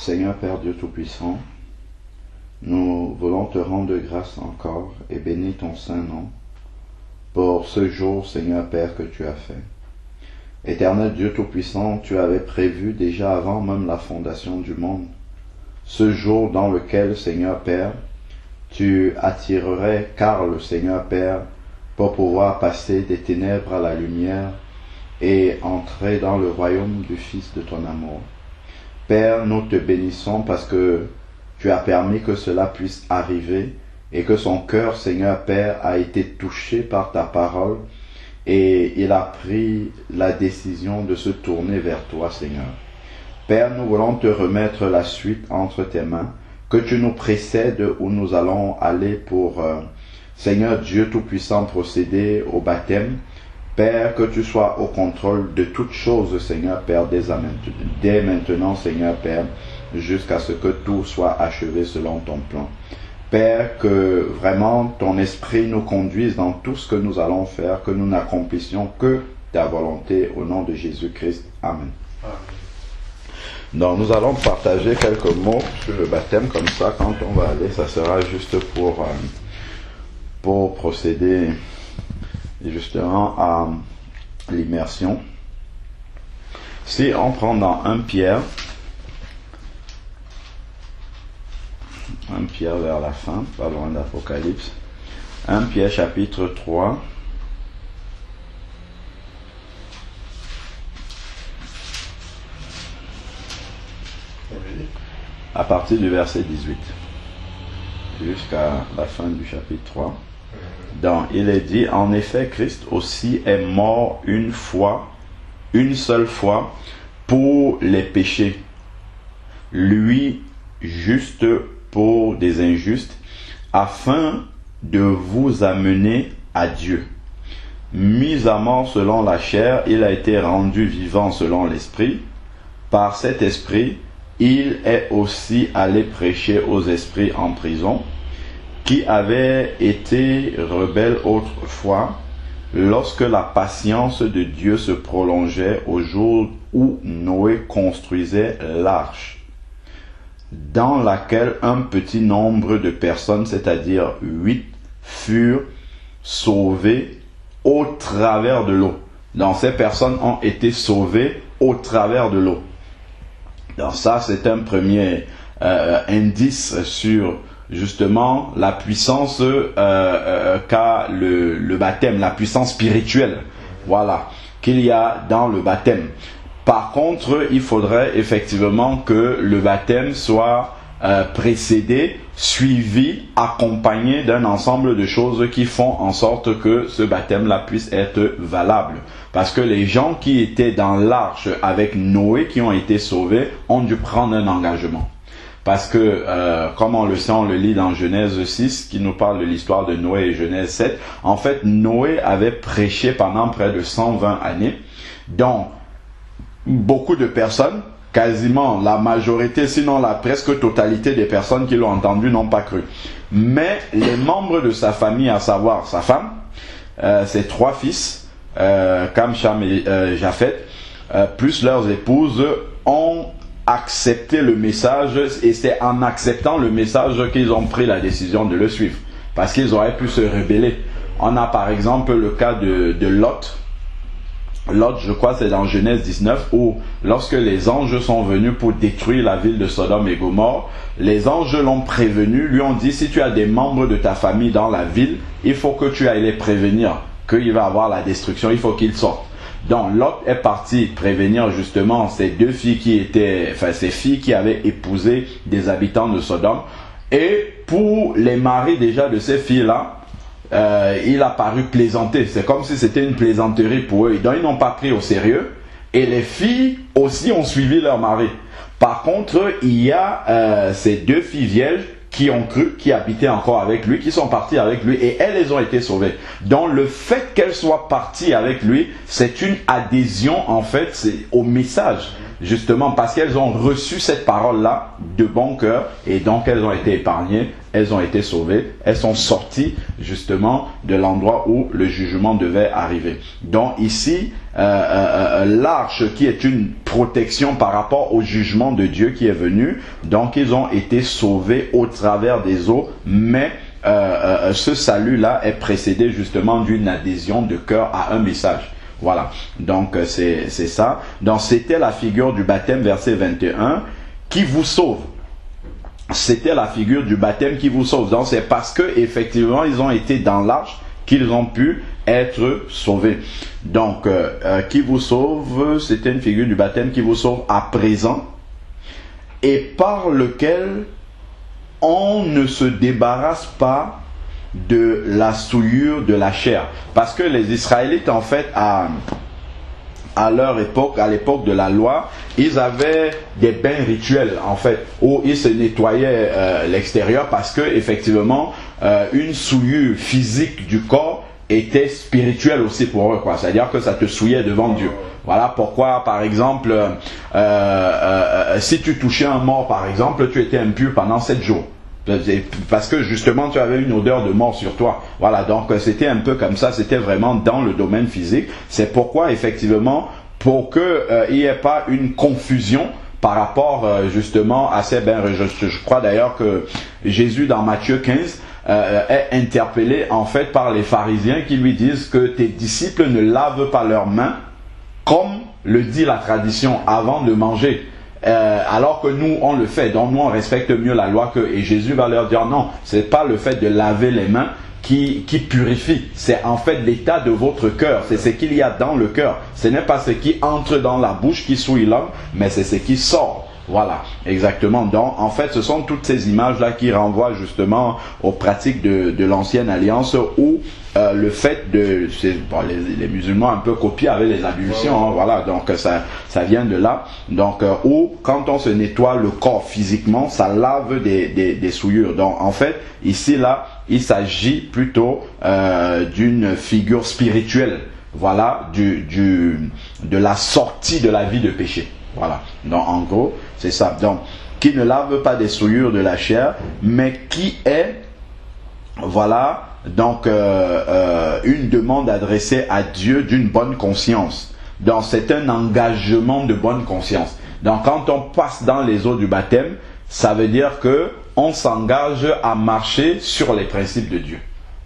Seigneur Père Dieu Tout-Puissant, nous voulons te rendre grâce encore et bénir ton Saint-Nom pour ce jour, Seigneur Père, que tu as fait. Éternel Dieu Tout-Puissant, tu avais prévu déjà avant même la fondation du monde, ce jour dans lequel, Seigneur Père, tu attirerais Karl, Seigneur Père, pour pouvoir passer des ténèbres à la lumière et entrer dans le royaume du Fils de ton amour. Père, nous te bénissons parce que tu as permis que cela puisse arriver et que son cœur, Seigneur Père, a été touché par ta parole et il a pris la décision de se tourner vers toi, Seigneur. Père, nous voulons te remettre la suite entre tes mains, que tu nous précèdes où nous allons aller pour, Seigneur Dieu Tout-Puissant, procéder au baptême. Père, que tu sois au contrôle de toutes choses, Seigneur Père, dès maintenant, Seigneur Père, jusqu'à ce que tout soit achevé selon ton plan. Père, que vraiment ton esprit nous conduise dans tout ce que nous allons faire, que nous n'accomplissions que ta volonté au nom de Jésus-Christ. Amen. Amen. Donc nous allons partager quelques mots sur le baptême, comme ça quand on va aller, ça sera juste pour procéder justement à l'immersion. Si on prend dans 1 Pierre vers la fin, pas loin d'Apocalypse, 1 Pierre chapitre 3, à partir du verset 18 jusqu'à la fin du chapitre 3. Donc il est dit, en effet, Christ aussi est mort une seule fois pour les péchés, lui juste pour des injustes, afin de vous amener à Dieu. Mis à mort selon la chair, il a été rendu vivant selon l'esprit. Par cet esprit, il est aussi allé prêcher aux esprits en prison, qui avaient été rebelles autrefois, lorsque la patience de Dieu se prolongeait au jour où Noé construisait l'arche, dans laquelle un petit nombre de personnes, c'est-à-dire 8, furent sauvées au travers de l'eau. Donc ces personnes ont été sauvées au travers de l'eau. Donc ça, c'est un premier indice sur justement la puissance qu'a le baptême, la puissance spirituelle, voilà, qu'il y a dans le baptême. Par contre, il faudrait effectivement que le baptême soit précédé, suivi, accompagné d'un ensemble de choses qui font en sorte que ce baptême-là puisse être valable. Parce que les gens qui étaient dans l'arche avec Noé, qui ont été sauvés, ont dû prendre un engagement. Parce que, comme on le sait, on le lit dans Genèse 6, qui nous parle de l'histoire de Noé, et Genèse 7. En fait, Noé avait prêché pendant près de 120 années. Donc, beaucoup de personnes, quasiment la majorité, sinon la presque totalité des personnes qui l'ont entendu n'ont pas cru. Mais les membres de sa famille, à savoir sa femme, ses 3 fils, Cam, Cham et Japheth, plus leurs épouses, ont accepté le message, et c'est en acceptant le message qu'ils ont pris la décision de le suivre, parce qu'ils auraient pu se rebeller. On a par exemple le cas de Lot. Lot, je crois, c'est dans Genèse 19, où lorsque les anges sont venus pour détruire la ville de Sodome et Gomorrhe, les anges l'ont prévenu, lui ont dit, si tu as des membres de ta famille dans la ville, il faut que tu ailles les prévenir qu'il va avoir la destruction, il faut qu'ils sortent. Donc Lot est parti prévenir justement ces 2 filles ces filles qui avaient épousé des habitants de Sodome. Et pour les maris déjà de ces filles-là, il a paru plaisanter. C'est comme si c'était une plaisanterie pour eux. Donc ils n'ont pas pris au sérieux. Et les filles aussi ont suivi leur mari. Par contre, il y a ces 2 filles vierges qui ont cru, qui habitaient encore avec lui, qui sont partis avec lui, et elles ont été sauvées. Donc le fait qu'elles soient parties avec lui, c'est une adhésion en fait au message, justement parce qu'elles ont reçu cette parole-là de bon cœur, et donc elles ont été épargnées elles ont été sauvées, elles sont sorties justement de l'endroit où le jugement devait arriver. Donc ici, l'arche qui est une protection par rapport au jugement de Dieu qui est venu, donc ils ont été sauvés au travers des eaux, mais ce salut-là est précédé justement d'une adhésion de cœur à un message. Voilà, donc c'est ça. Donc c'était la figure du baptême, verset 21, qui vous sauve. C'était la figure du baptême qui vous sauve. Donc c'est parce que effectivement ils ont été dans l'arche qu'ils ont pu être sauvés. Donc qui vous sauve, c'était une figure du baptême qui vous sauve à présent et par lequel on ne se débarrasse pas de la souillure de la chair. Parce que les Israélites en fait à leur époque, à l'époque de la loi, ils avaient des bains rituels en fait où ils se nettoyaient l'extérieur parce que effectivement une souillure physique du corps était spirituelle aussi pour eux, quoi. C'est-à-dire que ça te souillait devant Dieu. Voilà pourquoi, par exemple, si tu touchais un mort, par exemple, tu étais impur pendant 7 jours. Parce que justement tu avais une odeur de mort sur toi. Voilà, donc c'était un peu comme ça, c'était vraiment dans le domaine physique. C'est pourquoi effectivement, pour que il n'y ait pas une confusion par rapport justement à ces bains, je crois d'ailleurs que Jésus dans Matthieu 15 est interpellé en fait par les pharisiens qui lui disent que tes disciples ne lavent pas leurs mains comme le dit la tradition avant de manger. Alors que nous on le fait, donc nous on respecte mieux la loi qu'eux. Et Jésus va leur dire non, c'est pas le fait de laver les mains qui purifie, c'est en fait l'état de votre cœur, c'est ce qu'il y a dans le cœur. Ce n'est pas ce qui entre dans la bouche qui souille l'homme, mais c'est ce qui sort. Voilà, exactement. Donc, en fait, ce sont toutes ces images-là qui renvoient justement aux pratiques de l'ancienne alliance où le fait de... Bon, les musulmans un peu copient avec les ablutions, hein, voilà, donc ça vient de là. Donc, où quand on se nettoie le corps physiquement, ça lave des souillures. Donc, en fait, ici, là, il s'agit plutôt d'une figure spirituelle, voilà, de la sortie de la vie de péché. Voilà, donc en gros, c'est ça. Donc, qui ne lave pas des souillures de la chair, mais qui est, voilà, donc une demande adressée à Dieu d'une bonne conscience. Donc, c'est un engagement de bonne conscience. Donc, quand on passe dans les eaux du baptême, ça veut dire que on s'engage à marcher sur les principes de Dieu.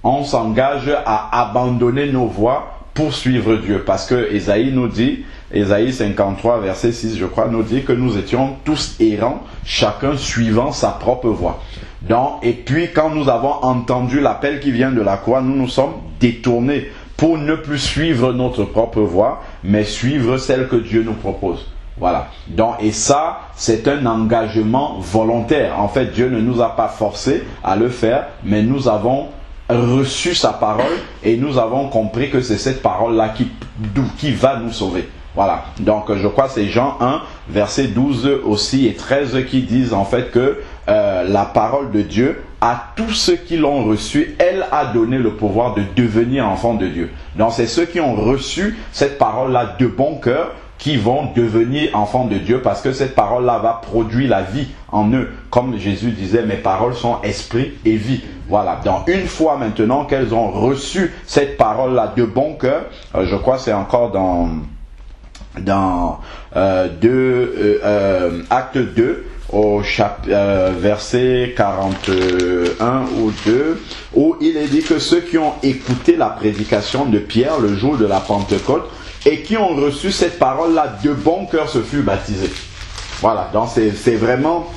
On s'engage à abandonner nos voies pour suivre Dieu. Parce que Ésaïe nous dit, Ésaïe 53, verset 6, je crois, nous dit que nous étions tous errants, chacun suivant sa propre voie. Donc, et puis, quand nous avons entendu l'appel qui vient de la croix, nous nous sommes détournés pour ne plus suivre notre propre voie, mais suivre celle que Dieu nous propose. Voilà. Donc, et ça, c'est un engagement volontaire. En fait, Dieu ne nous a pas forcés à le faire, mais nous avons reçu sa parole et nous avons compris que c'est cette parole-là qui va nous sauver. Voilà, donc je crois que c'est Jean 1, verset 12 aussi et 13 qui disent en fait que la parole de Dieu, à tous ceux qui l'ont reçue, elle a donné le pouvoir de devenir enfants de Dieu. Donc c'est ceux qui ont reçu cette parole-là de bon cœur qui vont devenir enfants de Dieu parce que cette parole-là va produire la vie en eux. Comme Jésus disait, mes paroles sont esprit et vie. Voilà, donc une fois maintenant qu'elles ont reçu cette parole-là de bon cœur, je crois que c'est encore dans Acte 2 au verset 41 ou 2 où il est dit que ceux qui ont écouté la prédication de Pierre le jour de la Pentecôte et qui ont reçu cette parole-là de bon cœur se furent baptisés. Voilà, donc c'est vraiment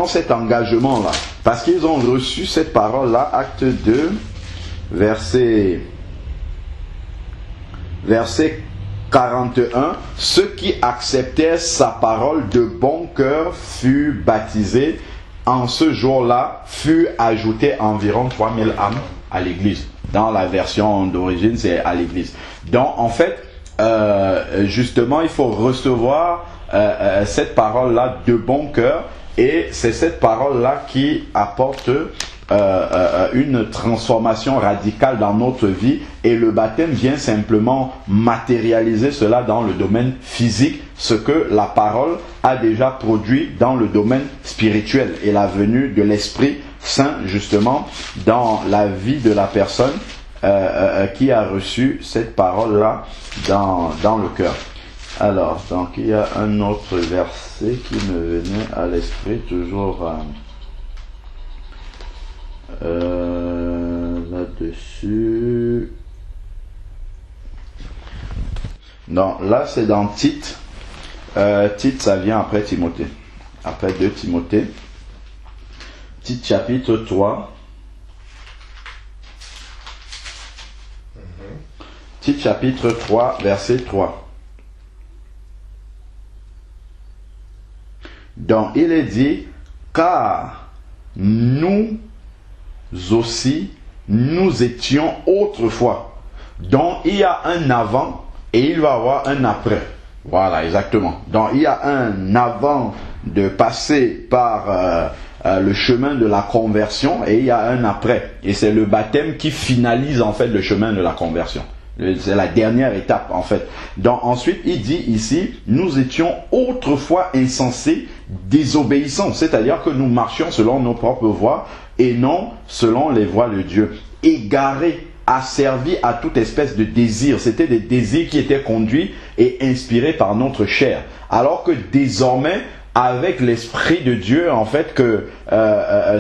cet engagement-là parce qu'ils ont reçu cette parole-là. Acte 2 verset 41, ceux qui acceptaient sa parole de bon cœur furent baptisés. En ce jour-là, furent ajoutés environ 3000 âmes à l'église. Dans la version d'origine, c'est à l'église. Donc, en fait, justement, il faut recevoir cette parole-là de bon cœur. Et c'est cette parole-là qui apporte une transformation radicale dans notre vie, et le baptême vient simplement matérialiser cela dans le domaine physique, ce que la parole a déjà produit dans le domaine spirituel, et la venue de l'Esprit saint justement dans la vie de la personne qui a reçu cette parole-là dans le cœur. Alors, donc il y a un autre verset qui me venait à l'esprit, toujours là-dessus. Non, là c'est dans Tite. Tite, ça vient après Timothée. Après 2 Timothée. Tite chapitre 3. Tite chapitre 3, verset 3. Donc il est dit, car nous aussi, nous étions autrefois. Donc il y a un avant et il va y avoir un après. Voilà, exactement. Donc il y a un avant de passer par le chemin de la conversion et il y a un après. Et c'est le baptême qui finalise en fait le chemin de la conversion. C'est la dernière étape en fait. Donc ensuite il dit ici, nous étions autrefois insensés, désobéissants. C'est-à-dire que nous marchions selon nos propres voies et non selon les voies de Dieu. Égarés, asservis à toute espèce de désir. C'était des désirs qui étaient conduits et inspirés par notre chair. Alors que désormais, avec l'Esprit de Dieu, en fait, que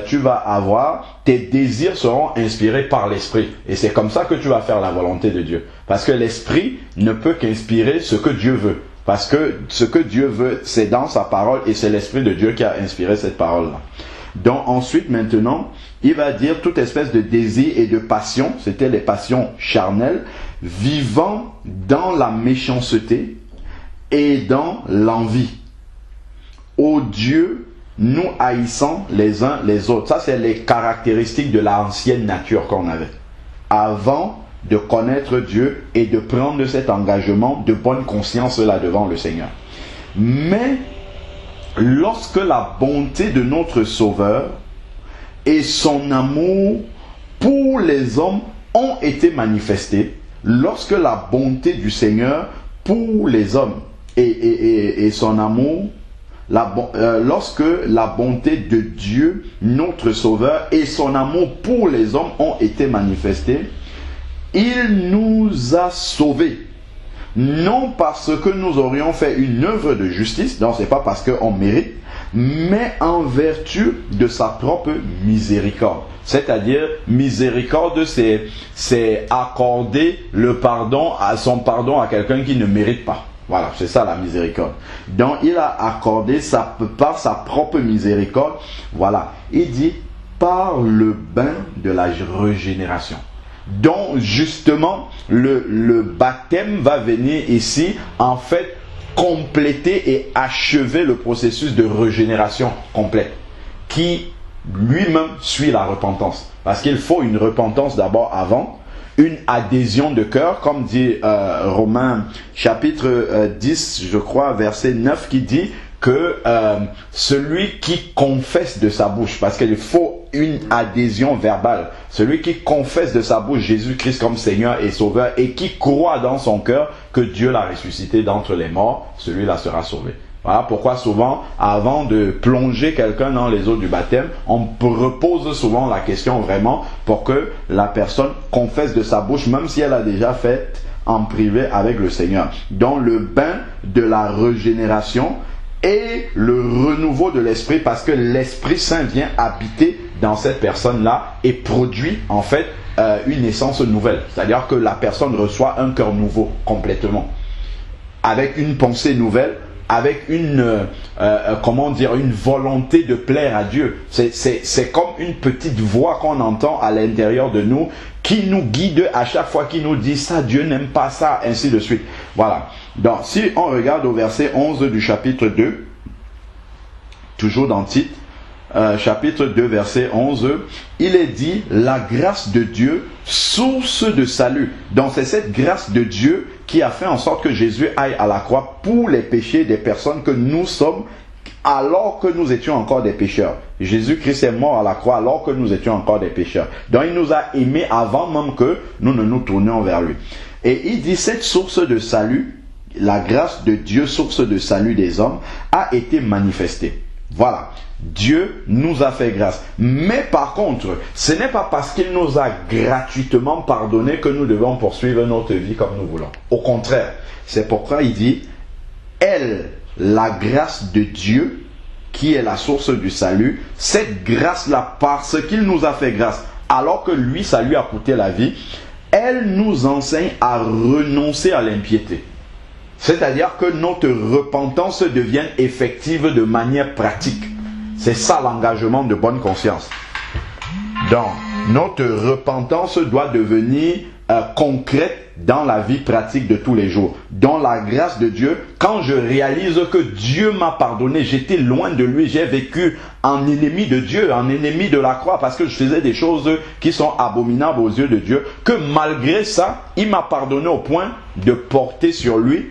tu vas avoir, tes désirs seront inspirés par l'Esprit. Et c'est comme ça que tu vas faire la volonté de Dieu. Parce que l'Esprit ne peut qu'inspirer ce que Dieu veut. Parce que ce que Dieu veut, c'est dans sa parole et c'est l'Esprit de Dieu qui a inspiré cette parole-là. Donc ensuite, maintenant, il va dire toute espèce de désir et de passion, c'était les passions charnelles, vivant dans la méchanceté et dans l'envie. Ô Dieu, nous haïssant les uns les autres. Ça, c'est les caractéristiques de l'ancienne nature qu'on avait. Avant de connaître Dieu et de prendre cet engagement de bonne conscience là devant le Seigneur. Mais, lorsque la bonté de notre Sauveur et son amour pour les hommes ont été manifestés, lorsque la bonté du Seigneur pour les hommes et son amour, lorsque la bonté de Dieu, notre Sauveur, et son amour pour les hommes ont été manifestés, il nous a sauvés. Non parce que nous aurions fait une œuvre de justice, donc c'est pas parce qu'on mérite, mais en vertu de sa propre miséricorde. C'est-à-dire, miséricorde, c'est accorder le pardon, son pardon à quelqu'un qui ne mérite pas. Voilà, c'est ça la miséricorde. Donc, il a accordé par sa propre miséricorde, voilà, il dit, par le bain de la régénération. Donc, justement, le baptême va venir ici, en fait, compléter et achever le processus de régénération complète, qui lui-même suit la repentance. Parce qu'il faut une repentance d'abord avant, une adhésion de cœur, comme dit Romains chapitre 10, je crois, verset 9, qui dit que celui qui confesse de sa bouche, parce qu'il faut une adhésion verbale, celui qui confesse de sa bouche Jésus-Christ comme Seigneur et Sauveur et qui croit dans son cœur que Dieu l'a ressuscité d'entre les morts, celui-là sera sauvé. Voilà pourquoi souvent, avant de plonger quelqu'un dans les eaux du baptême, on repose souvent la question vraiment pour que la personne confesse de sa bouche, même si elle a déjà fait en privé avec le Seigneur. Donc le bain de la régénération et le renouveau de l'esprit, parce que l'Esprit Saint vient habiter dans cette personne-là et produit en fait une naissance nouvelle. C'est-à-dire que la personne reçoit un cœur nouveau complètement, avec une pensée nouvelle, avec une volonté de plaire à Dieu. C'est comme une petite voix qu'on entend à l'intérieur de nous qui nous guide à chaque fois, qui nous dit ça, Dieu n'aime pas ça, ainsi de suite. Voilà. Donc, si on regarde au verset 11 du chapitre 2, toujours dans Tite, chapitre 2, verset 11, il est dit la grâce de Dieu, source de salut. Donc c'est cette grâce de Dieu qui a fait en sorte que Jésus aille à la croix pour les péchés des personnes que nous sommes, alors que nous étions encore des pécheurs. Jésus-Christ est mort à la croix alors que nous étions encore des pécheurs. Donc il nous a aimés avant même que nous ne nous tournions vers lui. Et il dit cette source de salut, la grâce de Dieu, source de salut des hommes, a été manifestée. Voilà. Dieu nous a fait grâce. Mais par contre, ce n'est pas parce qu'il nous a gratuitement pardonné que nous devons poursuivre notre vie comme nous voulons. Au contraire, c'est pourquoi il dit, elle, la grâce de Dieu, qui est la source du salut, cette grâce-là, parce qu'il nous a fait grâce, alors que lui, ça lui a coûté la vie, elle nous enseigne à renoncer à l'impiété. C'est-à-dire que notre repentance devienne effective de manière pratique. C'est ça l'engagement de bonne conscience. Donc, notre repentance doit devenir concrète dans la vie pratique de tous les jours. Dans la grâce de Dieu, quand je réalise que Dieu m'a pardonné, j'étais loin de lui, j'ai vécu en ennemi de Dieu, en ennemi de la croix, parce que je faisais des choses qui sont abominables aux yeux de Dieu, que malgré ça, il m'a pardonné au point de porter sur lui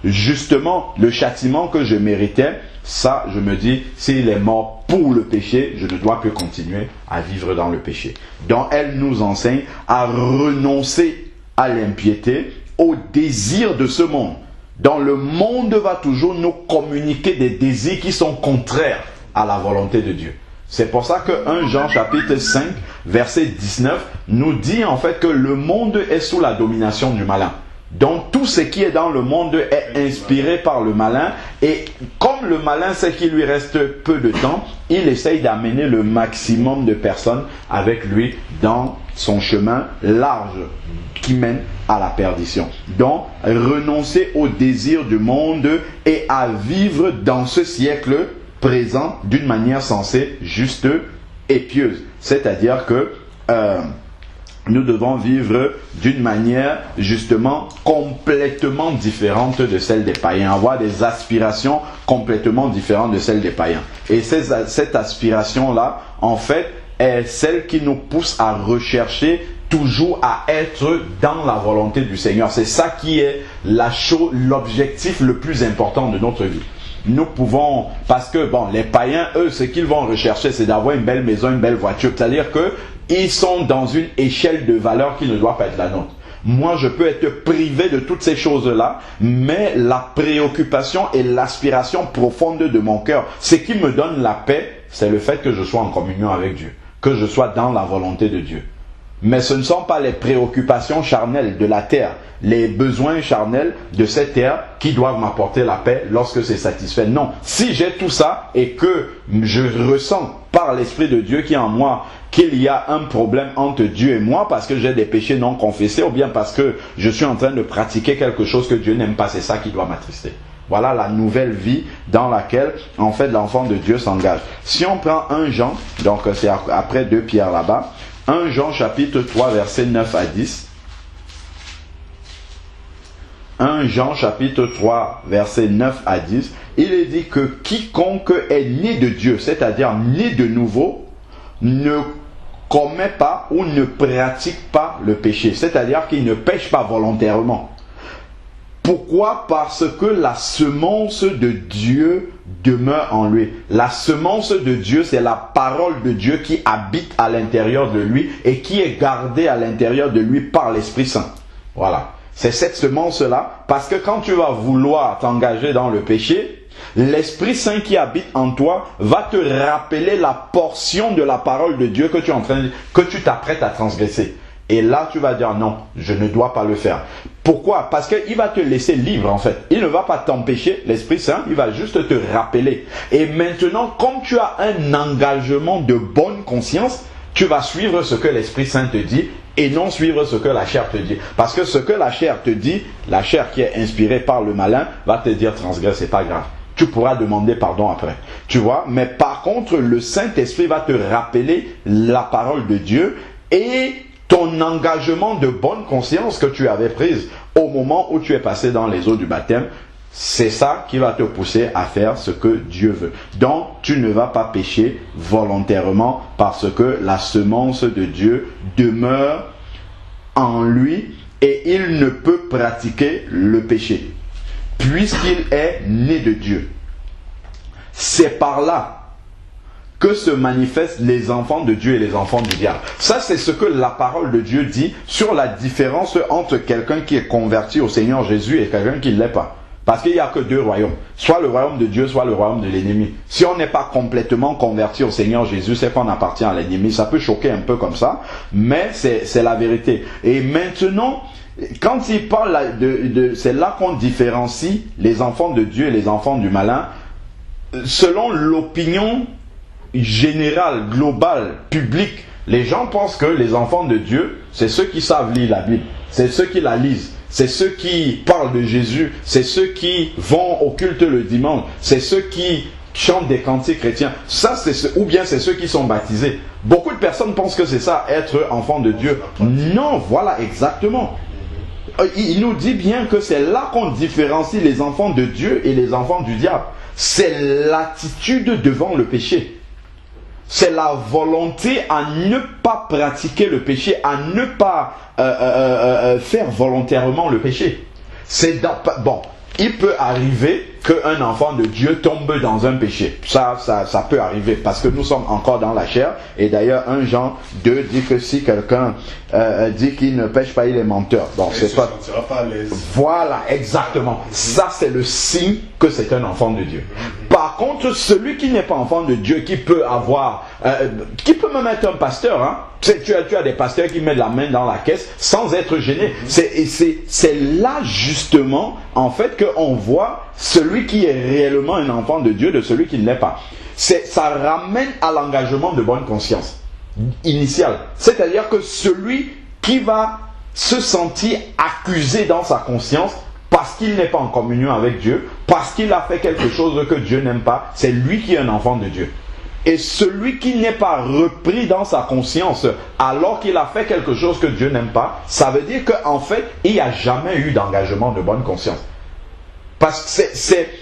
justement le châtiment que je méritais. Ça, je me dis, s'il est mort pour le péché, je ne dois que continuer à vivre dans le péché. Donc, elle nous enseigne à renoncer à l'impiété, au désir de ce monde. Donc, le monde va toujours nous communiquer des désirs qui sont contraires à la volonté de Dieu. C'est pour ça que 1 Jean chapitre 5, verset 19, nous dit en fait que le monde est sous la domination du malin. Donc tout ce qui est dans le monde est inspiré par le malin, et comme le malin sait qu'il lui reste peu de temps, il essaye d'amener le maximum de personnes avec lui dans son chemin large qui mène à la perdition. Donc renoncer au désir du monde et à vivre dans ce siècle présent d'une manière sensée, juste et pieuse. C'est-à-dire que nous devons vivre d'une manière justement complètement différente de celle des païens, avoir des aspirations complètement différentes de celles des païens. Et cette aspiration-là, en fait, est celle qui nous pousse à rechercher toujours à être dans la volonté du Seigneur. C'est ça qui est l'objectif le plus important de notre vie. Nous pouvons, parce que bon, les païens, eux, ce qu'ils vont rechercher, c'est d'avoir une belle maison, une belle voiture. C'est-à-dire que ils sont dans une échelle de valeur qui ne doit pas être la nôtre. Moi, je peux être privé de toutes ces choses-là, mais la préoccupation et l'aspiration profonde de mon cœur, ce qui me donne la paix, c'est le fait que je sois en communion avec Dieu, que je sois dans la volonté de Dieu. Mais ce ne sont pas les préoccupations charnelles de la terre, les besoins charnels de cette terre qui doivent m'apporter la paix lorsque c'est satisfait. Non, si j'ai tout ça et que je ressens par l'Esprit de Dieu qui est en moi qu'il y a un problème entre Dieu et moi parce que j'ai des péchés non confessés ou bien parce que je suis en train de pratiquer quelque chose que Dieu n'aime pas, c'est ça qui doit m'attrister. Voilà la nouvelle vie dans laquelle en fait l'enfant de Dieu s'engage. Si on prend 1 Jean, donc c'est après 2 Pierre là-bas, 1 Jean chapitre 3 versets 9 à 10. 1 Jean chapitre 3 verset 9 à 10. Il est dit que quiconque est né de Dieu, c'est-à-dire né de nouveau, ne commet pas ou ne pratique pas le péché. C'est-à-dire qu'il ne pêche pas volontairement. Pourquoi? Parce que la semence de Dieu demeure en lui. La semence de Dieu, c'est la parole de Dieu qui habite à l'intérieur de lui et qui est gardée à l'intérieur de lui par l'Esprit Saint. Voilà. C'est cette semence-là, parce que quand tu vas vouloir t'engager dans le péché, l'Esprit Saint qui habite en toi va te rappeler la portion de la parole de Dieu que tu t'apprêtes à transgresser. Et là, tu vas dire non, je ne dois pas le faire. Pourquoi? Parce qu'il va te laisser libre en fait. Il ne va pas t'empêcher, l'Esprit Saint, il va juste te rappeler. Et maintenant, comme tu as un engagement de bonne conscience, tu vas suivre ce que l'Esprit Saint te dit et non suivre ce que la chair te dit. Parce que ce que la chair te dit, la chair qui est inspirée par le malin, va te dire transgresse, c'est pas grave. Tu pourras demander pardon après. Tu vois? Mais par contre, le Saint-Esprit va te rappeler la parole de Dieu et ton engagement de bonne conscience que tu avais prise au moment où tu es passé dans les eaux du baptême. C'est ça qui va te pousser à faire ce que Dieu veut. Donc, tu ne vas pas pécher volontairement parce que la semence de Dieu demeure en lui et il ne peut pratiquer le péché puisqu'il est né de Dieu. C'est par là que se manifestent les enfants de Dieu et les enfants du diable. Ça, c'est ce que la parole de Dieu dit sur la différence entre quelqu'un qui est converti au Seigneur Jésus et quelqu'un qui ne l'est pas. Parce qu'il n'y a que deux royaumes. Soit le royaume de Dieu, soit le royaume de l'ennemi. Si on n'est pas complètement converti au Seigneur Jésus, c'est qu'on appartient à l'ennemi. Ça peut choquer un peu comme ça, mais c'est la vérité. Et maintenant, quand il parle c'est là qu'on différencie les enfants de Dieu et les enfants du malin. Selon l'opinion générale, globale, publique, les gens pensent que les enfants de Dieu, c'est ceux qui savent lire la Bible, c'est ceux qui la lisent, c'est ceux qui parlent de Jésus, c'est ceux qui vont au culte le dimanche, c'est ceux qui chantent des cantiques chrétiens. Ça, ou bien c'est ceux qui sont baptisés. Beaucoup de personnes pensent que c'est ça, être enfant de Dieu. Non, voilà, exactement. Il nous dit bien que c'est là qu'on différencie les enfants de Dieu et les enfants du diable. C'est l'attitude devant le péché. C'est la volonté à ne pas pratiquer le péché, à ne pas faire volontairement le péché. Bon, il peut arriver qu'un enfant de Dieu tombe dans un péché. Ça peut arriver parce que nous sommes encore dans la chair. Et d'ailleurs, 1 Jean 2 dit que si quelqu'un dit qu'il ne pêche pas, il est menteur. Donc, c'est pas... Voilà, exactement. Ça, c'est le signe que c'est un enfant de Dieu. Par contre, celui qui n'est pas enfant de Dieu, qui peut avoir... qui peut même être un pasteur, hein? Tu as des pasteurs qui mettent la main dans la caisse sans être gênés. C'est là justement, en fait, qu'on voit celui qui est réellement un enfant de Dieu de celui qui ne l'est pas. Ça ramène à l'engagement de bonne conscience initial. C'est-à-dire que celui qui va se sentir accusé dans sa conscience parce qu'il n'est pas en communion avec Dieu, parce qu'il a fait quelque chose que Dieu n'aime pas, c'est lui qui est un enfant de Dieu. Et celui qui n'est pas repris dans sa conscience alors qu'il a fait quelque chose que Dieu n'aime pas, ça veut dire qu'en fait, il n'y a jamais eu d'engagement de bonne conscience. Parce que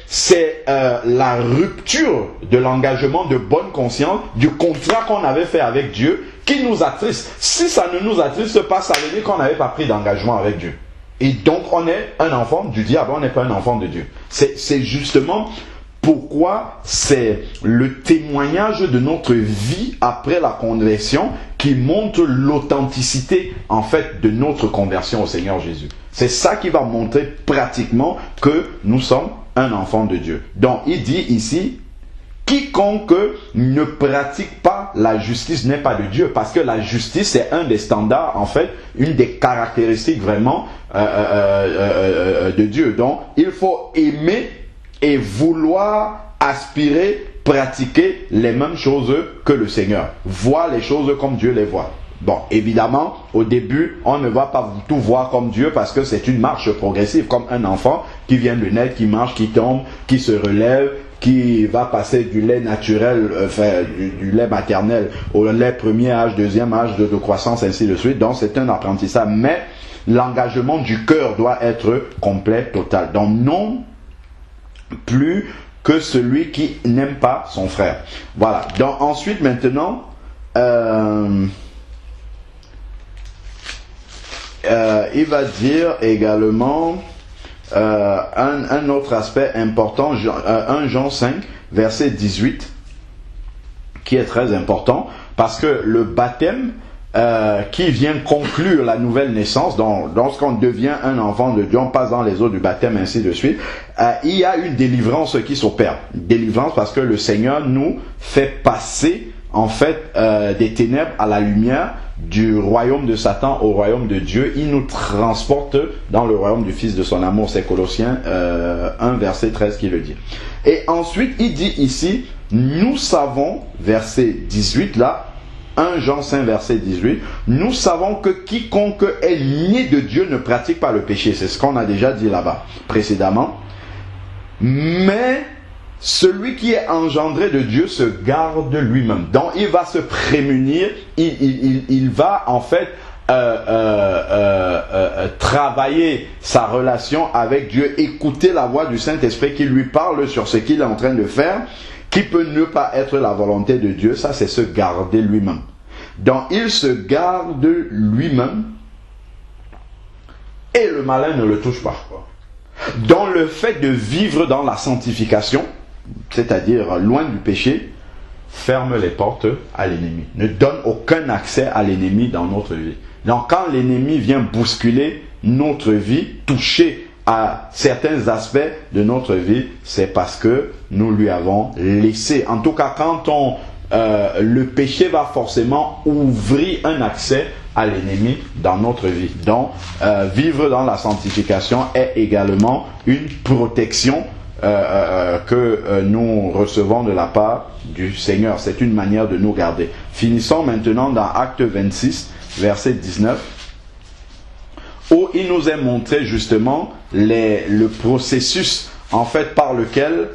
c'est la rupture de l'engagement de bonne conscience, du contrat qu'on avait fait avec Dieu, qui nous attriste. Si ça ne nous attriste pas, ça veut dire qu'on n'avait pas pris d'engagement avec Dieu. Et donc on est un enfant du diable, on n'est pas un enfant de Dieu. C'est justement pourquoi c'est le témoignage de notre vie après la conversion qui montre l'authenticité en fait de notre conversion au Seigneur Jésus. C'est ça qui va montrer pratiquement que nous sommes un enfant de Dieu. Donc il dit ici, quiconque ne pratique pas la justice n'est pas de Dieu, parce que la justice c'est un des standards, en fait, une des caractéristiques vraiment de Dieu. Donc il faut aimer et vouloir aspirer, pratiquer les mêmes choses que le Seigneur. Voir les choses comme Dieu les voit. Bon, évidemment, au début, on ne va pas tout voir comme Dieu parce que c'est une marche progressive, comme un enfant qui vient de naître, qui marche, qui tombe, qui se relève, qui va passer du lait naturel, du lait maternel au lait premier âge, deuxième âge de croissance, ainsi de suite. Donc c'est un apprentissage, mais l'engagement du cœur doit être complet, total. Donc non plus que celui qui n'aime pas son frère. Voilà. Donc ensuite, maintenant, il va dire également un autre aspect important, 1 Jean 5, verset 18, qui est très important, parce que le baptême qui vient conclure la nouvelle naissance, donc lorsqu'on devient un enfant de Dieu, on passe dans les eaux du baptême, ainsi de suite, il y a une délivrance qui s'opère. Délivrance parce que le Seigneur nous fait passer en fait des ténèbres à la lumière, du royaume de Satan au royaume de Dieu. Il nous transporte dans le royaume du Fils de son amour. C'est Colossiens 1 verset 13 qui le dit. Et ensuite il dit ici, nous savons, verset 18 là, 1 Jean 5 verset 18, nous savons que quiconque est né de Dieu ne pratique pas le péché. C'est ce qu'on a déjà dit là-bas précédemment. Mais celui qui est engendré de Dieu se garde lui-même. Donc il va se prémunir, il va en fait travailler sa relation avec Dieu, écouter la voix du Saint-Esprit qui lui parle sur ce qu'il est en train de faire, qui peut ne pas être la volonté de Dieu. Ça, c'est se garder lui-même. Donc il se garde lui-même et le malin ne le touche pas. Dans le fait de vivre dans la sanctification, c'est-à-dire loin du péché, ferme les portes à l'ennemi. Ne donne aucun accès à l'ennemi dans notre vie. Donc quand l'ennemi vient bousculer notre vie, toucher à certains aspects de notre vie, c'est parce que nous lui avons laissé. En tout cas, quand le péché va forcément ouvrir un accès à l'ennemi dans notre vie. Donc, vivre dans la sanctification est également une protection que nous recevons de la part du Seigneur. C'est une manière de nous garder. Finissons maintenant dans Acte 26, verset 19, où il nous est montré justement le processus en fait par lequel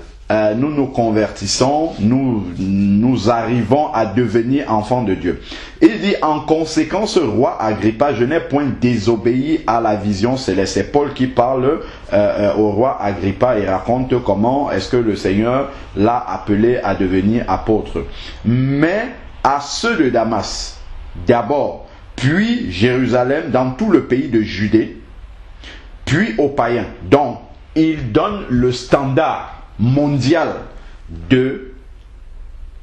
nous nous convertissons, nous arrivons à devenir enfants de Dieu. Il dit, en conséquence, roi Agrippa, je n'ai point désobéi à la vision céleste. C'est Paul qui parle au roi Agrippa et raconte comment est-ce que le Seigneur l'a appelé à devenir apôtre. Mais à ceux de Damas, d'abord, puis Jérusalem, dans tout le pays de Judée, puis aux païens. Donc, il donne le standard mondial de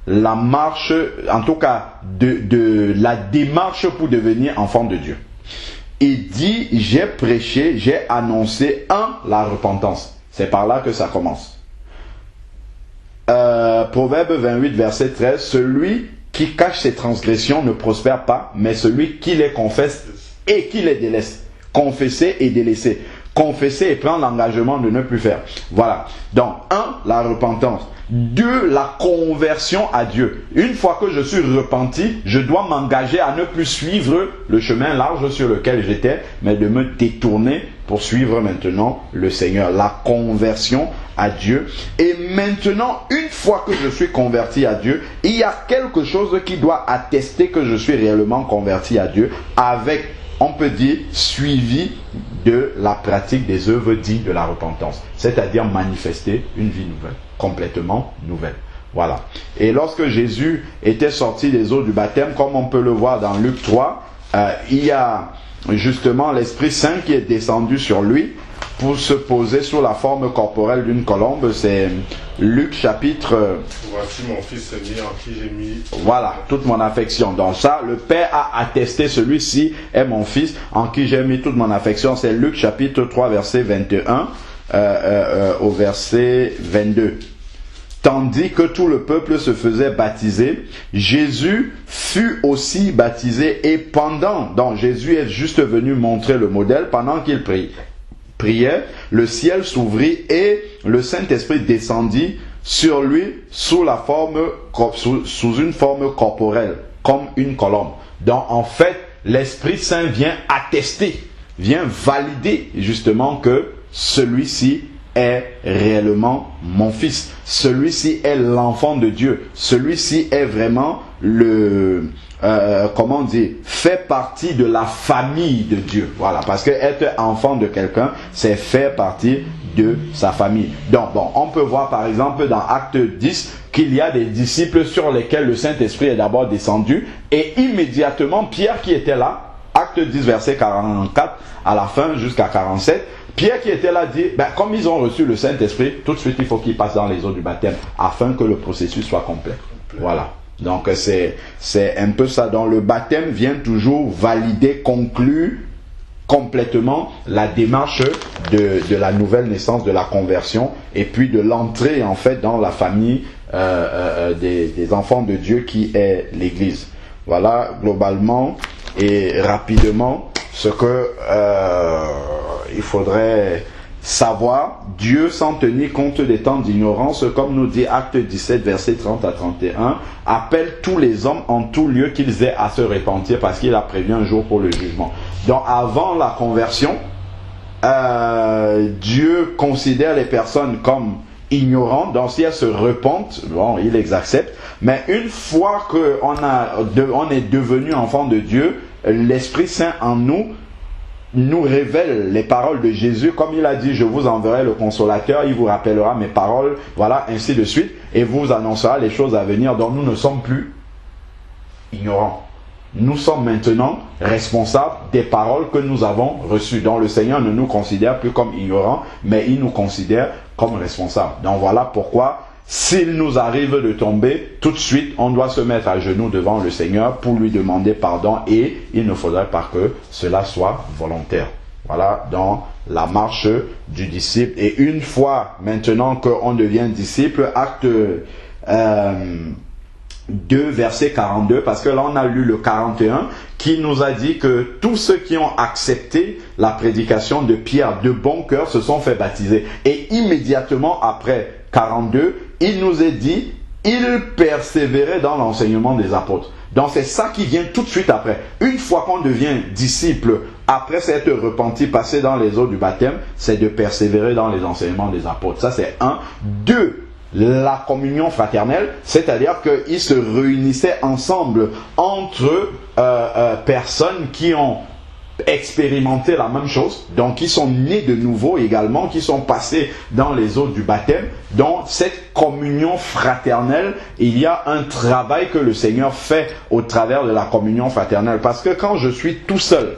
la marche, en tout cas de la démarche pour devenir enfant de Dieu. Il dit, j'ai prêché, j'ai annoncé, la repentance. C'est par là que ça commence. Proverbe 28, verset 13, celui qui cache ses transgressions ne prospère pas, mais celui qui les confesse et qui les délaisse. Confesser et délaisser. Confesser et prendre l'engagement de ne plus faire. Voilà. Donc, 1, la repentance. 2, la conversion à Dieu. Une fois que je suis repenti, je dois m'engager à ne plus suivre le chemin large sur lequel j'étais, mais de me détourner pour suivre maintenant le Seigneur. La conversion à Dieu. Et maintenant, une fois que je suis converti à Dieu, il y a quelque chose qui doit attester que je suis réellement converti à Dieu avec, on peut dire, suivi de la pratique des œuvres dignes de la repentance. C'est-à-dire manifester une vie nouvelle, complètement nouvelle. Voilà. Et lorsque Jésus était sorti des eaux du baptême, comme on peut le voir dans Luc 3, il y a justement l'Esprit Saint qui est descendu sur lui pour se poser sous la forme corporelle d'une colombe. C'est Luc chapitre... Voici mon fils aimé en qui j'ai mis... Voilà, toute mon affection. Donc ça, le Père a attesté, celui-ci est mon fils en qui j'ai mis toute mon affection. C'est Luc chapitre 3, verset 21 au verset 22. Tandis que tout le peuple se faisait baptiser, Jésus fut aussi baptisé et donc Jésus est juste venu montrer le modèle pendant qu'il priait, le ciel s'ouvrit et le Saint-Esprit descendit sur lui sous une forme corporelle, comme une colombe. Donc en fait, l'Esprit Saint vient attester, vient valider justement que celui-ci est réellement mon fils. Celui-ci est l'enfant de Dieu. Celui-ci est vraiment fait partie de la famille de Dieu. Voilà, parce que être enfant de quelqu'un, c'est faire partie de sa famille. Donc, on peut voir par exemple dans Acte 10 qu'il y a des disciples sur lesquels le Saint-Esprit est d'abord descendu et immédiatement Pierre qui était là, Acte 10 verset 44 à la fin jusqu'à 47, Pierre qui était là dit, comme ils ont reçu le Saint-Esprit, tout de suite il faut qu'ils passent dans les eaux du baptême afin que le processus soit complet. Voilà. Donc c'est un peu ça. Donc le baptême vient toujours valider, conclure complètement la démarche de la nouvelle naissance, de la conversion et puis de l'entrée en fait dans la famille des enfants de Dieu qui est l'Église. Voilà globalement et rapidement ce que il faudrait savoir. Dieu, sans tenir compte des temps d'ignorance, comme nous dit Acte 17, versets 30 à 31, appelle tous les hommes en tout lieu qu'ils aient à se repentir parce qu'il a prévu un jour pour le jugement. Donc avant la conversion, Dieu considère les personnes comme ignorantes, donc si elles se repentent, il les accepte. Mais une fois qu'on est devenu enfant de Dieu, l'Esprit Saint en nous révèle les paroles de Jésus, comme il a dit, je vous enverrai le consolateur, il vous rappellera mes paroles, voilà, ainsi de suite, et vous annoncera les choses à venir. Donc nous ne sommes plus ignorants. Nous sommes maintenant responsables des paroles que nous avons reçues. Donc le Seigneur ne nous considère plus comme ignorants, mais il nous considère comme responsables. Donc voilà pourquoi, s'il nous arrive de tomber, tout de suite, on doit se mettre à genoux devant le Seigneur pour lui demander pardon et il ne faudrait pas que cela soit volontaire. Voilà, dans la marche du disciple. Et une fois maintenant qu'on devient disciple, acte 2, verset 42, parce que là on a lu le 41, qui nous a dit que tous ceux qui ont accepté la prédication de Pierre de bon cœur se sont fait baptiser. Et immédiatement après 42, il nous est dit, il persévérait dans l'enseignement des apôtres. Donc c'est ça qui vient tout de suite après. Une fois qu'on devient disciple, après s'être repenti, passé dans les eaux du baptême, c'est de persévérer dans les enseignements des apôtres. Ça c'est 1. 2. La communion fraternelle, c'est-à-dire qu'ils se réunissaient ensemble entre personnes qui ont expérimenté la même chose, donc qui sont nés de nouveau également, qui sont passés dans les eaux du baptême. Donc cette communion fraternelle, il y a un travail que le Seigneur fait au travers de la communion fraternelle, parce que quand je suis tout seul,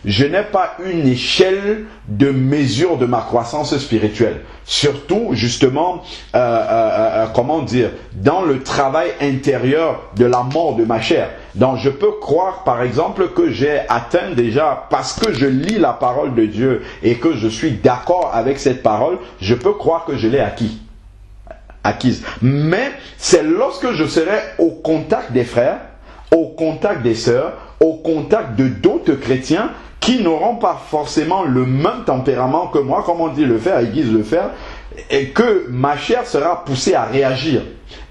je n'ai pas une échelle de mesure de ma croissance spirituelle. Surtout, justement, comment dire, dans le travail intérieur de la mort de ma chair. Donc, je peux croire, par exemple, que j'ai atteint déjà, parce que je lis la parole de Dieu et que je suis d'accord avec cette parole, je peux croire que je l'ai acquise. Mais c'est lorsque je serai au contact des frères, au contact des sœurs, au contact de d'autres chrétiens, qui n'auront pas forcément le même tempérament que moi, comme on dit le fer aiguise le fer, et que ma chair sera poussée à réagir.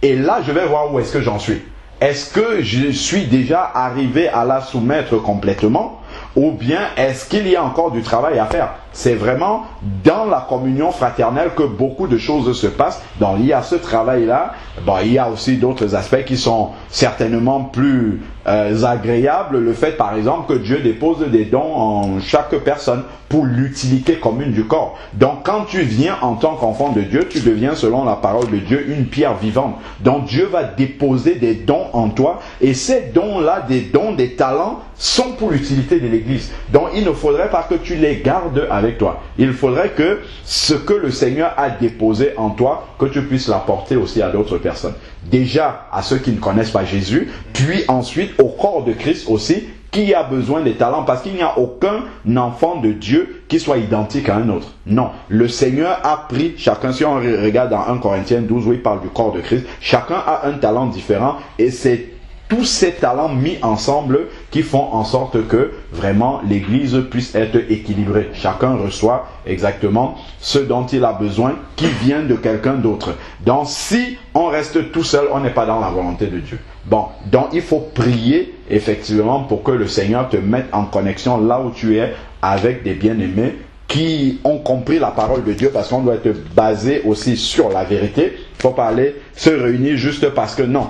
Et là, je vais voir où est-ce que j'en suis. Est-ce que je suis déjà arrivé à la soumettre complètement, ou bien est-ce qu'il y a encore du travail à faire? C'est vraiment dans la communion fraternelle que beaucoup de choses se passent. Donc il y a ce travail-là. Bon, il y a aussi d'autres aspects qui sont certainement plus agréables. Le fait, par exemple, que Dieu dépose des dons en chaque personne pour l'utilité commune du corps. Donc quand tu viens en tant qu'enfant de Dieu, tu deviens, selon la parole de Dieu, une pierre vivante. Donc Dieu va déposer des dons en toi. Et ces dons-là, des dons, des talents, sont pour l'utilité de l'Église. Donc il ne faudrait pas que tu les gardes avec toi. Il faudrait que ce que le Seigneur a déposé en toi, que tu puisses l'apporter aussi à d'autres personnes. Déjà à ceux qui ne connaissent pas Jésus, puis ensuite au corps de Christ aussi, qui a besoin des talents, parce qu'il n'y a aucun enfant de Dieu qui soit identique à un autre. Non, le Seigneur a pris chacun, si on regarde dans 1 Corinthiens 12 où il parle du corps de Christ, chacun a un talent différent et c'est tous ces talents mis ensemble qui font en sorte que vraiment l'Église puisse être équilibrée. Chacun reçoit exactement ce dont il a besoin qui vient de quelqu'un d'autre. Donc si on reste tout seul, on n'est pas dans la volonté de Dieu. Bon, donc il faut prier effectivement pour que le Seigneur te mette en connexion là où tu es avec des bien-aimés qui ont compris la parole de Dieu, parce qu'on doit être basé aussi sur la vérité. Il faut pas aller se réunir juste parce que non,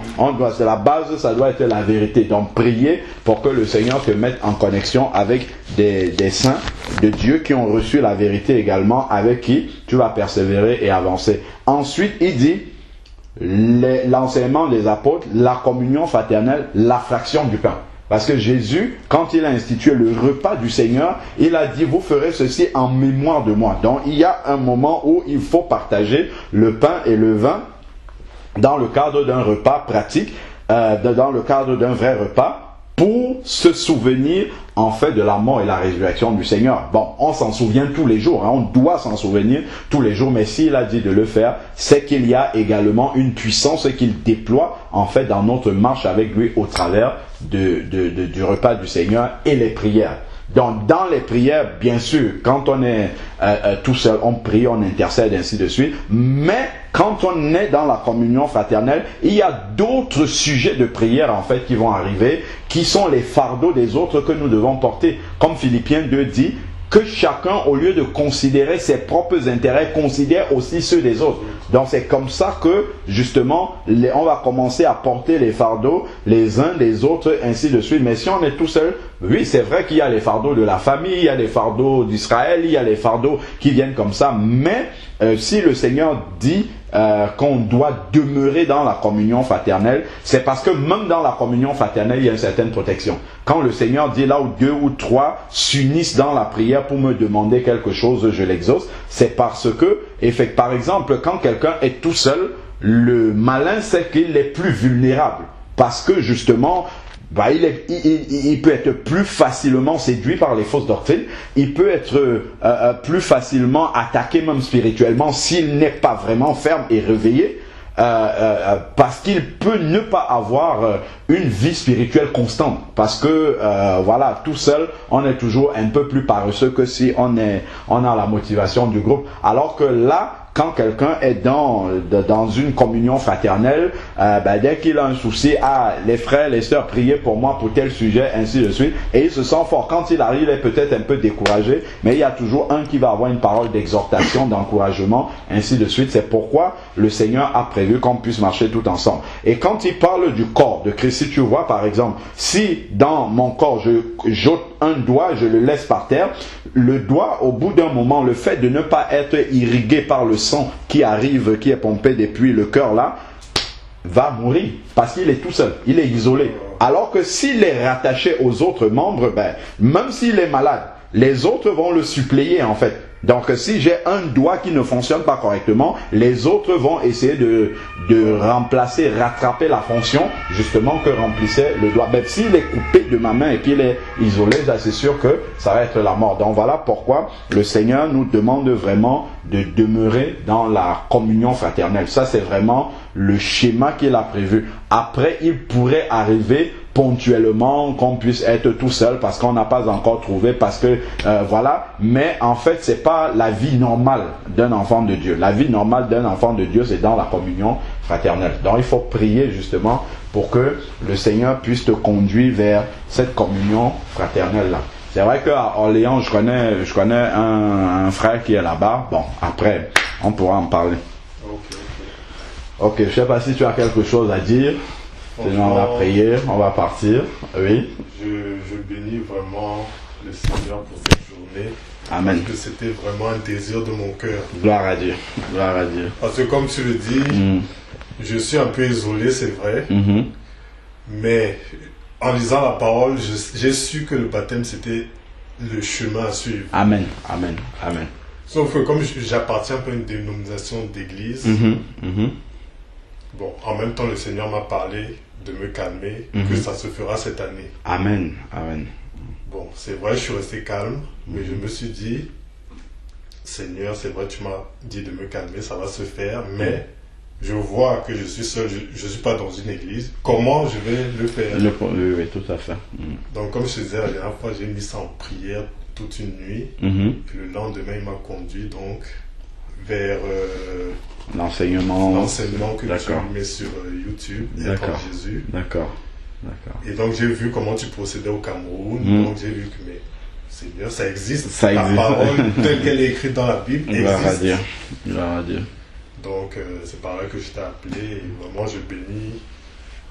c'est la base, ça doit être la vérité. Donc priez pour que le Seigneur te mette en connexion avec des saints de Dieu qui ont reçu la vérité également, avec qui tu vas persévérer et avancer. Ensuite, il dit l'enseignement des apôtres, la communion fraternelle, la fraction du pain. Parce que Jésus, quand il a institué le repas du Seigneur, il a dit, vous ferez ceci en mémoire de moi. Donc il y a un moment où il faut partager le pain et le vin dans le cadre d'un repas pratique, dans le cadre d'un vrai repas, pour se souvenir en fait de la mort et la résurrection du Seigneur. Bon, on s'en souvient tous les jours, hein, on doit s'en souvenir tous les jours, mais s'il a dit de le faire, c'est qu'il y a également une puissance qu'il déploie en fait dans notre marche avec lui au travers du repas du Seigneur et les prières. Donc dans les prières, bien sûr, quand on est tout seul, on prie, on intercède, ainsi de suite. Mais quand on est dans la communion fraternelle, il y a d'autres sujets de prière en fait qui vont arriver, qui sont les fardeaux des autres que nous devons porter. Comme Philippiens 2 dit, que chacun, au lieu de considérer ses propres intérêts, considère aussi ceux des autres. Donc c'est comme ça que, justement, on va commencer à porter les fardeaux les uns des autres, ainsi de suite. Mais si on est tout seul, oui, c'est vrai qu'il y a les fardeaux de la famille, il y a les fardeaux d'Israël, il y a les fardeaux qui viennent comme ça. Mais si le Seigneur dit qu'on doit demeurer dans la communion fraternelle, c'est parce que même dans la communion fraternelle, il y a une certaine protection. Quand le Seigneur dit là où 2 ou 3 s'unissent dans la prière pour me demander quelque chose, je l'exauce, c'est parce que, par exemple, quand quelqu'un est tout seul, le malin sait qu'il est plus vulnérable. Parce que justement, bah, il peut être plus facilement séduit par les fausses doctrines, il peut être plus facilement attaqué même spirituellement s'il n'est pas vraiment ferme et réveillé, parce qu'il peut ne pas avoir une vie spirituelle constante, parce que voilà, tout seul on est toujours un peu plus paresseux que si on a la motivation du groupe, alors que là, quand quelqu'un est dans une communion fraternelle, dès qu'il a un souci, les frères, les sœurs, priez pour moi pour tel sujet, ainsi de suite, et il se sent fort. Quand il arrive, il est peut-être un peu découragé, mais il y a toujours un qui va avoir une parole d'exhortation, d'encouragement, ainsi de suite. C'est pourquoi le Seigneur a prévu qu'on puisse marcher tout ensemble. Et quand il parle du corps de Christ, si tu vois par exemple, si dans mon corps je j'ôte un doigt, je le laisse par terre, le doigt, au bout d'un moment, le fait de ne pas être irrigué par le sang qui arrive, qui est pompé depuis le cœur là, va mourir parce qu'il est tout seul, il est isolé. Alors que s'il est rattaché aux autres membres, même s'il est malade, les autres vont le suppléer en fait. Donc si j'ai un doigt qui ne fonctionne pas correctement, les autres vont essayer de remplacer, rattraper la fonction justement que remplissait le doigt. Même s'il est coupé de ma main et qu'il est isolé, c'est sûr que ça va être la mort. Donc voilà pourquoi le Seigneur nous demande vraiment de demeurer dans la communion fraternelle. Ça c'est vraiment le schéma qu'il a prévu. Après, il pourrait arriver ponctuellement qu'on puisse être tout seul parce qu'on n'a pas encore trouvé, parce que voilà, mais en fait c'est pas la vie normale d'un enfant de Dieu. La vie normale d'un enfant de Dieu, c'est dans la communion fraternelle. Donc il faut prier justement pour que le Seigneur puisse te conduire vers cette communion fraternelle là. C'est vrai qu'à Orléans, je connais un frère qui est là-bas. Bon, après on pourra en parler. Ok, je sais pas si tu as quelque chose à dire. Sinon, on va prier, on va partir. Oui. Je bénis vraiment le Seigneur pour cette journée. Amen. Parce que c'était vraiment un désir de mon cœur. Gloire à Dieu. Gloire à Dieu. Parce que comme tu le dis, je suis un peu isolé, c'est vrai. Mais en lisant la parole, j'ai su que le baptême, c'était le chemin à suivre. Amen. Amen. Amen. Sauf que comme j'appartiens un peu à une dénomination d'église, bon, en même temps, le Seigneur m'a parlé de me calmer, que ça se fera cette année. Amen. Amen. Bon, c'est vrai, je suis resté calme, mais je me suis dit, Seigneur, c'est vrai, tu m'as dit de me calmer, ça va se faire, mais je vois que je suis seul, je ne suis pas dans une église. Comment je vais le faire? Oui, tout à fait. Donc, comme je te disais la dernière fois, j'ai mis ça en prière toute une nuit. Et le lendemain, il m'a conduit donc vers l'enseignement que tu mets sur YouTube, D'accord Jésus. D'accord. Et donc j'ai vu comment tu procédais au Cameroun. Donc j'ai vu que mais Seigneur, ça existe. La parole telle qu'elle est écrite dans la Bible existe. Gloire à Dieu. Donc c'est pareil que je t'ai appelé et vraiment je bénis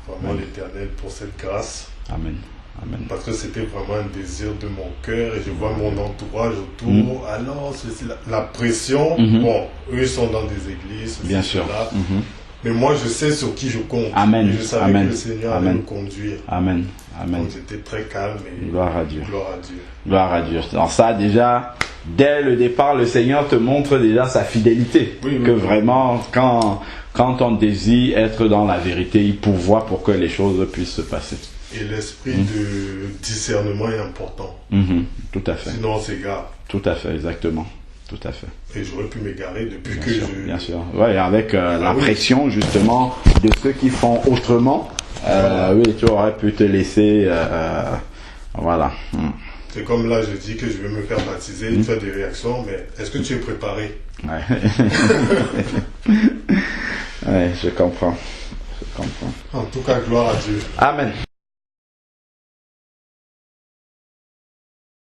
vraiment l'Éternel pour cette grâce. Amen. Amen. Parce que c'était vraiment un désir de mon cœur et je vois mon entourage autour. Alors, c'est la pression. Bon, eux ils sont dans des églises. Bien sûr. Mais moi, je sais sur qui je compte. Amen. Et je savais que le Seigneur allait me conduire. Amen. Amen. Donc j'étais très calme. Et gloire à Dieu. Gloire à Dieu. Gloire à Dieu. Alors ça, déjà, dès le départ, le Seigneur te montre déjà sa fidélité. Que vraiment, quand on désire être dans la vérité, il pourvoit pour que les choses puissent se passer. Et l'esprit de discernement est important. Tout à fait. Sinon, c'est grave. Tout à fait, exactement. Tout à fait. Et j'aurais pu m'égarer depuis Bien sûr. Ouais, avec la pression, justement, de ceux qui font autrement. Oui, tu aurais pu te laisser... voilà. C'est comme là, je dis que je vais me faire baptiser, tu as des réactions, mais est-ce que tu es préparé? Ouais, je comprends. En tout cas, gloire à Dieu. Amen.